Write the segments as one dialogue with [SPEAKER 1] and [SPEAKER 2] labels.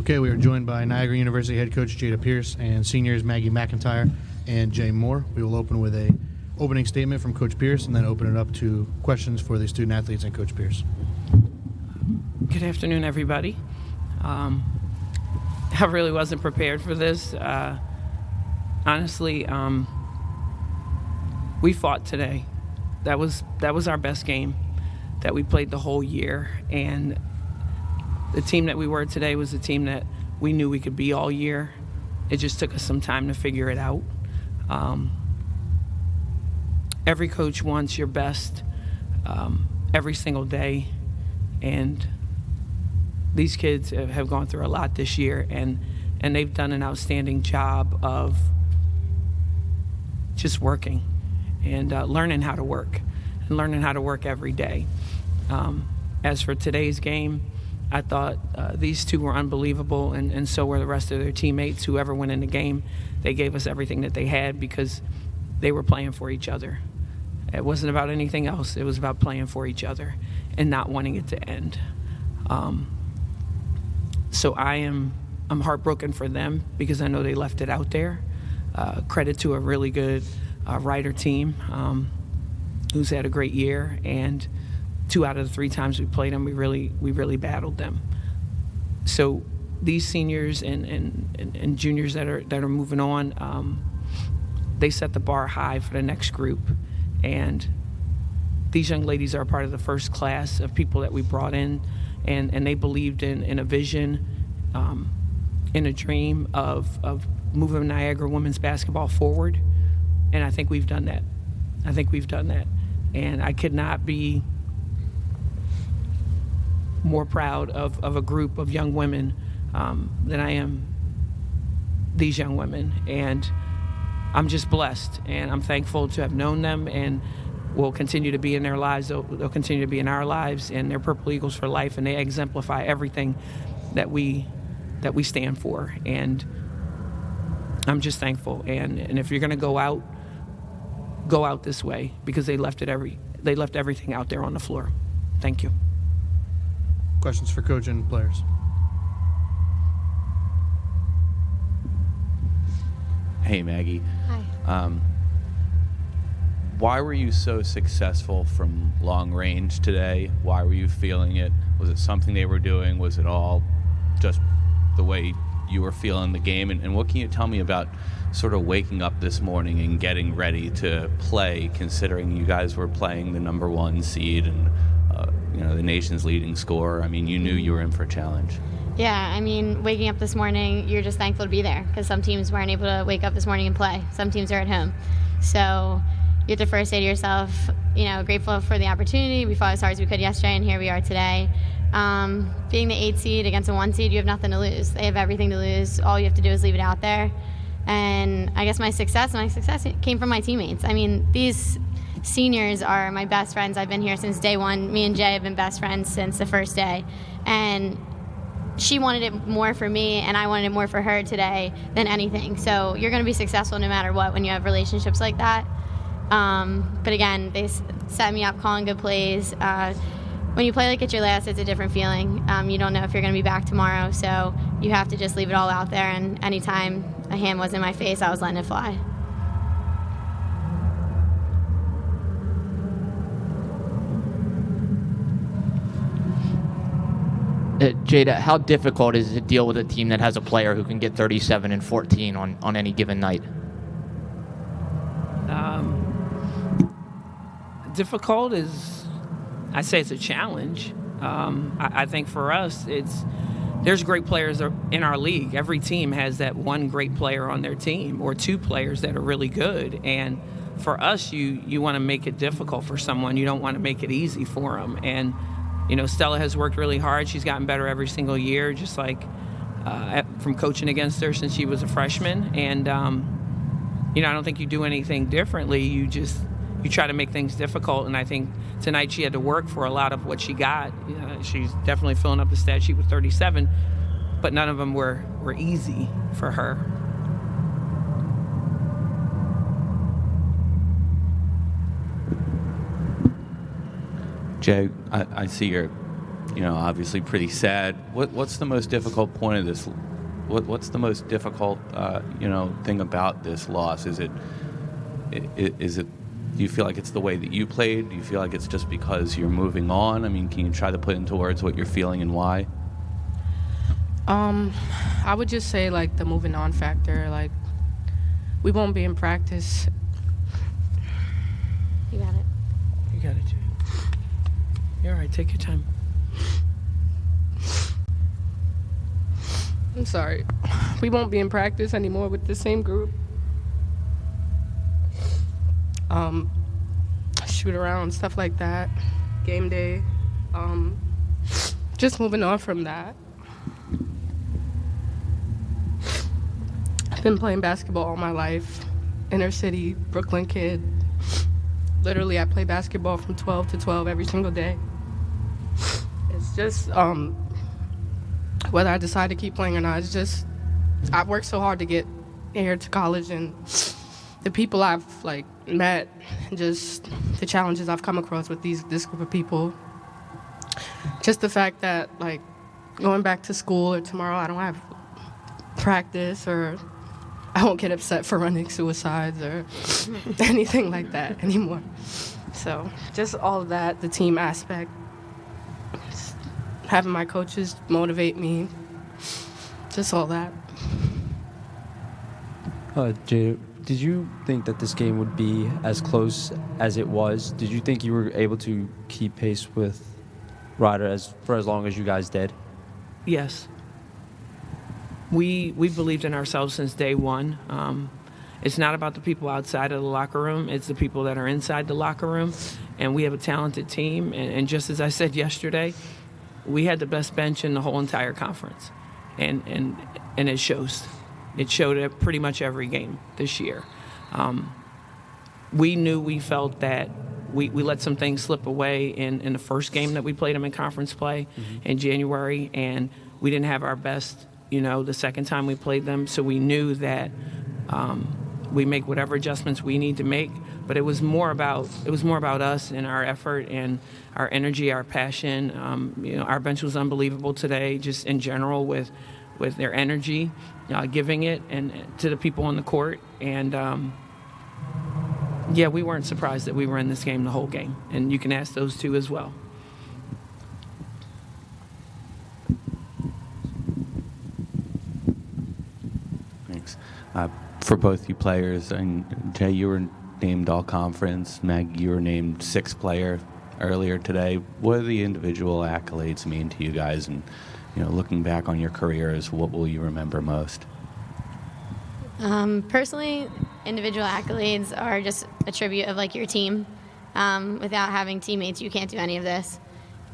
[SPEAKER 1] Okay, we are joined by Niagara University head coach Jada Pierce and seniors Maggie Mcintyre and Jay Moore. We will open with a opening statement from Coach Pierce and then open it up to questions for the student athletes and Coach Pierce.
[SPEAKER 2] Good afternoon, everybody. I really wasn't prepared for this. Honestly, we fought today. That was our best game that we played the whole year, and the team that we were today was the team that we knew we could be all year. It just took us some time to figure it out. Every coach wants your best every single day, and these kids have gone through a lot this year, and they've done an outstanding job of just working and learning how to work every day. As for today's game, I thought these two were unbelievable, and so were the rest of their teammates. Whoever went in the game, they gave us everything that they had because they were playing for each other. It wasn't about anything else. It was about playing for each other and not wanting it to end. So I'm heartbroken for them because I know they left it out there. Credit to a really good Rider team who's had a great year, and 2 out of the 3 times we played them, we really battled them. So these seniors and juniors that are moving on, they set the bar high for the next group, and these young ladies are a part of the first class of people that we brought in, and they believed in a vision, in a dream of moving Niagara women's basketball forward, and I think we've done that. And I could not be more proud of a group of young women than I am these young women. And I'm just blessed, and I'm thankful to have known them, and will continue to be in their lives. They'll continue to be in our lives, and they're Purple Eagles for life, and they exemplify everything that we stand for. And I'm just thankful. And if you're going to go out this way, because they left everything out there on the floor. Thank you.
[SPEAKER 1] Questions for coach and players?
[SPEAKER 3] Hey, Maggie.
[SPEAKER 4] Hi.
[SPEAKER 3] Why were you so successful from long range today? Why were you feeling it? Was it something they were doing? Was it all just the way you were feeling the game? And what can you tell me about sort of waking up this morning and getting ready to play, considering you guys were playing the number 1 seed and the nation's leading scorer? I mean, you knew you were in for a challenge.
[SPEAKER 4] Yeah, I mean, waking up this morning, you're just thankful to be there, because some teams weren't able to wake up this morning and play. Some teams are at home. So you have to first say to yourself, grateful for the opportunity. We fought as hard as we could yesterday, and here we are today. Being the 8 seed against a 1 seed, you have nothing to lose. They have everything to lose. All you have to do is leave it out there. And I guess my success came from my teammates. I mean, these seniors are my best friends. I've been here since day one. Me and Jay have been best friends since the first day. And she wanted it more for me, and I wanted it more for her today than anything. So you're going to be successful no matter what when you have relationships like that. But again, they set me up calling good plays. When you play like it's your last, it's a different feeling. You don't know if you're going to be back tomorrow, so you have to just leave it all out there, and anytime a hand was in my face, I was letting it fly.
[SPEAKER 5] Jada, how difficult is it to deal with a team that has a player who can get 37 and 14 on any given night?
[SPEAKER 2] Difficult is, I say it's a challenge. I think for us, there's great players in our league. Every team has that one great player on their team or 2 players that are really good. And for us, you want to make it difficult for someone. You don't want to make it easy for them. And Stella has worked really hard. She's gotten better every single year, just like from coaching against her since she was a freshman. And, I don't think you do anything differently. You try to make things difficult. And I think tonight she had to work for a lot of what she got. She's definitely filling up the stat sheet with 37, but none of them were easy for her.
[SPEAKER 3] Jay, I see you're obviously pretty sad. What's the most difficult point of this? What's the most difficult, thing about this loss? Is it? Do you feel like it's the way that you played? Do you feel like it's just because you're moving on? I mean, can you try to put into words what you're feeling and why?
[SPEAKER 6] I would just say, like, the moving on factor. Like, we won't be in practice.
[SPEAKER 4] You got it.
[SPEAKER 2] You got it, Jay. You're all right. Take your time.
[SPEAKER 6] I'm sorry. We won't be in practice anymore with the same group. Shoot around, stuff like that. Game day. Just moving on from that. I've been playing basketball all my life. Inner city, Brooklyn kid. Literally, I play basketball from 12 to 12 every single day. It's just, whether I decide to keep playing or not, it's just, I've worked so hard to get here to college, and the people I've, like, met, and just the challenges I've come across with this group of people. Just the fact that, like, going back to school or tomorrow I don't have practice, or I won't get upset for running suicides or anything like that anymore. So just all of that, the team aspect, just having my coaches motivate me, just all that.
[SPEAKER 7] Jada, did you think that this game would be as close as it was? Did you think you were able to keep pace with Ryder for as long as you guys did?
[SPEAKER 2] Yes. We believed in ourselves since day one. It's not about the people outside of the locker room. It's the people that are inside the locker room. And we have a talented team. And just as I said yesterday, we had the best bench in the whole entire conference. And it shows. It showed at pretty much every game this year. We felt that we let some things slip away in the first game that we played them in conference play in January. And we didn't have our best, the second time we played them. So we knew that we make whatever adjustments we need to make. But it was more about us and our effort and our energy, our passion. Our bench was unbelievable today, just in general with their energy, giving it and to the people on the court. And we weren't surprised that we were in this game the whole game. And you can ask those two as well.
[SPEAKER 3] Thanks. For both you players, and Jay, you were named All-Conference. Maggie, you were named Sixth Player earlier today. What do the individual accolades mean to you guys? And looking back on your careers, what will you remember most?
[SPEAKER 4] Personally, individual accolades are just a tribute of, like, your team. Without having teammates, you can't do any of this.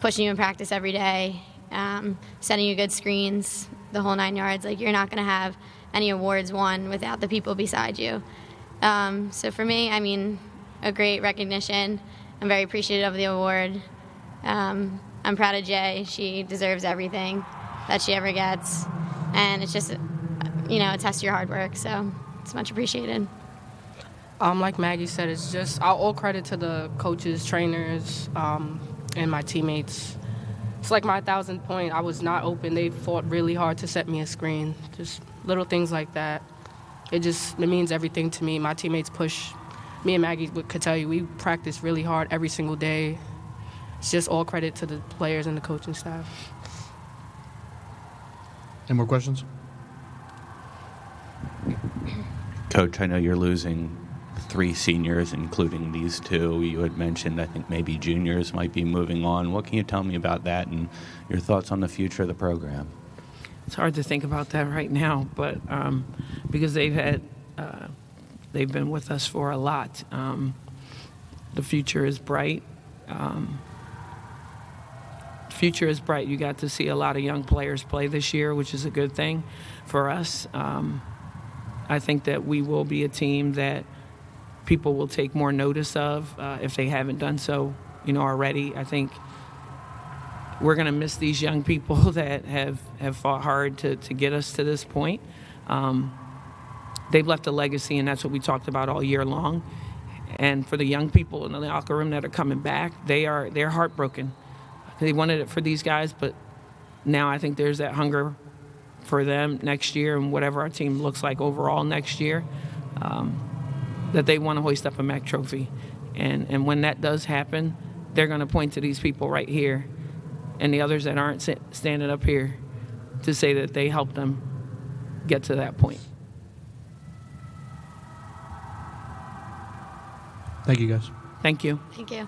[SPEAKER 4] Pushing you in practice every day, setting you good screens, the whole 9 yards. Like, you're not going to have any awards won without the people beside you. So for me, I mean, a great recognition. I'm very appreciative of the award. I'm proud of Jay. She deserves everything that she ever gets. And it's just, a test of your hard work. So it's much appreciated.
[SPEAKER 6] Like Maggie said, it's just all credit to the coaches, trainers, and my teammates. It's like my 1,000th point. I was not open. They fought really hard to set me a screen. Just little things like that. It means everything to me. My teammates push. Me and Maggie could tell you, we practice really hard every single day. It's just all credit to the players and the coaching staff.
[SPEAKER 1] Any more questions?
[SPEAKER 3] Coach, I know you're losing 3 seniors, including these 2. You had mentioned, I think, maybe juniors might be moving on. What can you tell me about that and your thoughts on the future of the program?
[SPEAKER 2] It's hard to think about that right now, but because they've been with us for a lot. The future is bright. You got to see a lot of young players play this year, which is a good thing for us. I think that we will be a team that people will take more notice of if they haven't done so, already. I think we're going to miss these young people that have fought hard to get us to this point. They've left a legacy, and that's what we talked about all year long. And for the young people in the locker room that are coming back, they're heartbroken They wanted it for these guys, but now I think there's that hunger for them next year and whatever our team looks like overall next year, that they want to hoist up a MAAC trophy. And when that does happen, they're going to point to these people right here and the others that aren't standing up here to say that they helped them get to that point.
[SPEAKER 1] Thank you, guys.
[SPEAKER 2] Thank you.
[SPEAKER 4] Thank you.